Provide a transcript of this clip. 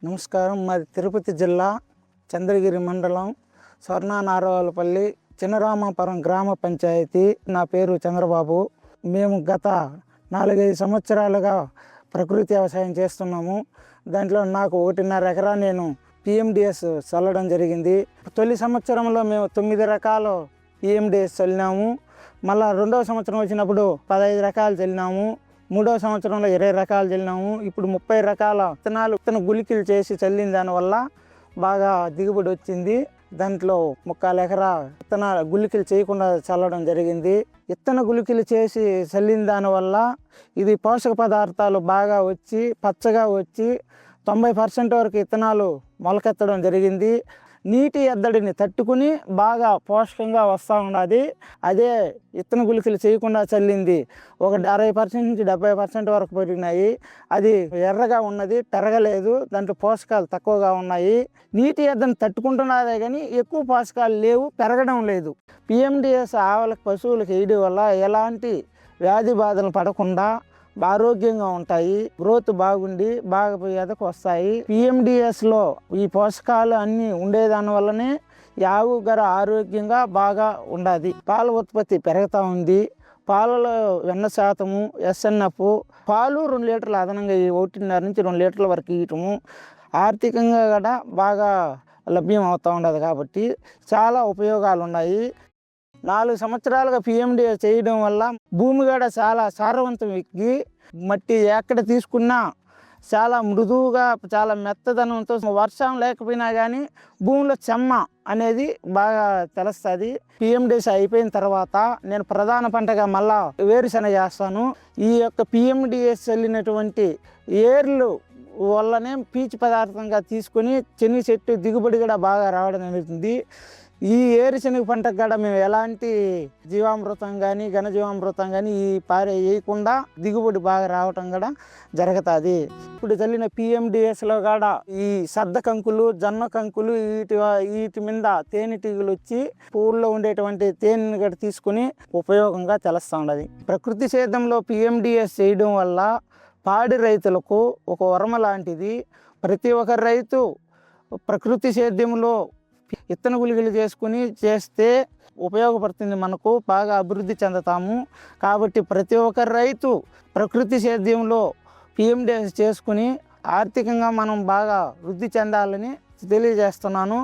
నమస్కారం. మాది తిరుపతి జిల్లా చంద్రగిరి మండలం స్వర్ణనారాయణపల్లి చిన్నరామాపురం గ్రామ పంచాయతీ. నా పేరు చంద్రబాబు. మేము గత 4-5 సంవత్సరాలుగా ప్రకృతి వ్యవసాయం చేస్తున్నాము. దాంట్లో నాకు 1.5 ఎకరా నేను పిఎండిఎస్ చల్లడం జరిగింది. తొలి సంవత్సరంలో మేము 9 రకాల పిఎండిఎస్ చల్లినాము. మళ్ళీ రెండవ సంవత్సరం వచ్చినప్పుడు 15 రకాలు చల్లినాము. మూడవ సంవత్సరంలో 20 రకాలు చల్లినాము. ఇప్పుడు 30 రకాల విత్తన గుళికలు చేసి చల్లిన దానివల్ల బాగా దిగుబడి వచ్చింది. దాంట్లో 3/4 ఎకరా విత్తన గుళికలు చేయకుండా చల్లడం జరిగింది. విత్తన గుళికలు చేసి చల్లిన దానివల్ల ఇది పోషక పదార్థాలు బాగా వచ్చి పచ్చగా వచ్చి 90% వరకు విత్తనాలు మొలకెత్తడం జరిగింది. నీటి ఎద్దడిని తట్టుకుని బాగా పోషకంగా వస్తూ ఉన్నది. అదే విత్తన గుళికలు చేయకుండా చల్లింది ఒక 60% నుంచి 70% వరకు పెరిగినాయి. అది ఎర్రగా ఉన్నది, పెరగలేదు. దాంట్లో పోషకాలు తక్కువగా ఉన్నాయి. నీటి ఎద్దడిని తట్టుకుంటున్నదే కానీ ఎక్కువ పోషకాలు లేవు, పెరగడం లేదు. పిఎండిఎస్ ఆవులకు పశువులకు వేయడం వల్ల ఎలాంటి వ్యాధి బాధలు పడకుండా ఆరోగ్యంగా ఉంటాయి. గ్రోత్ బాగుండి బాగా ఎదకు వస్తాయి. పిఎండిఎస్లో ఈ పోషకాలు అన్నీ ఉండేదాని వల్లనే ఈ ఆవు గర ఆరోగ్యంగా బాగా ఉండాది. పాల ఉత్పత్తి పెరుగుతూ ఉంది. పాలలో వెన్న శాతము, ఎస్ఎన్ఎఫ్, పాలు 2 లీటర్లు అదనంగా 1.5 నుంచి 2 లీటర్ల వరకు ఇవ్వటము ఆర్థికంగా కూడా బాగా లభ్యం అవుతూ ఉండదు. కాబట్టి చాలా ఉపయోగాలు ఉన్నాయి. 4 సంవత్సరాలుగా పిఎండిఎస్ చేయడం వల్ల భూమి కూడా చాలా సారవంతం ఎక్కి మట్టి ఎక్కడ తీసుకున్నా చాలా మృదువుగా చాలా మెత్తదనంతో వర్షం లేకపోయినా కానీ భూమిలో చెమ్మ అనేది బాగా తెలుస్తుంది. పిఎండిఎస్ అయిపోయిన తర్వాత నేను ప్రధాన పంటగా మళ్ళా వేరుశెనగ చేస్తాను. ఈ యొక్క పిఎండిఎస్ చల్లినటువంటి ఏర్లు వల్లనే పీచు పదార్థంగా తీసుకొని శనగ చెట్టు దిగుబడి కూడా బాగా రావడం జరుగుతుంది. ఈ ఏరుశెనగ పంటకు కూడా మేము ఎలాంటి జీవామృతం కానీ ఘనజీవామృతం కానీ ఈ వేయకుండా దిగుబడి బాగా రావటం కూడా జరుగుతుంది. ఇప్పుడు చల్లిన పిఎండిఎస్లో కూడా ఈ సద్ద కంకులు, జొన్న కంకులు వీటి మీద తేనెటీగలు వచ్చి పువ్వుల్లో ఉండేటువంటి తేనెని కూడా తీసుకుని ఉపయోగంగా తెలుస్తూ ఉన్నది. ప్రకృతి సేద్యంలో పిఎండిఎస్ చేయడం వల్ల పాడి రైతులకు ఒక వరమ లాంటిది. ప్రతి ఒక్క రైతు ప్రకృతి సేద్యంలో విత్తన గుళికలు చేసుకుని చేస్తే ఉపయోగపడుతుంది. మనకు బాగా అభివృద్ధి చెందుతాము. కాబట్టి ప్రతి ఒక్క రైతు ప్రకృతి సేద్యంలో పిఎండిఎస్ చేసుకుని ఆర్థికంగా మనం బాగా వృద్ధి చెందాలని తెలియజేస్తున్నాను.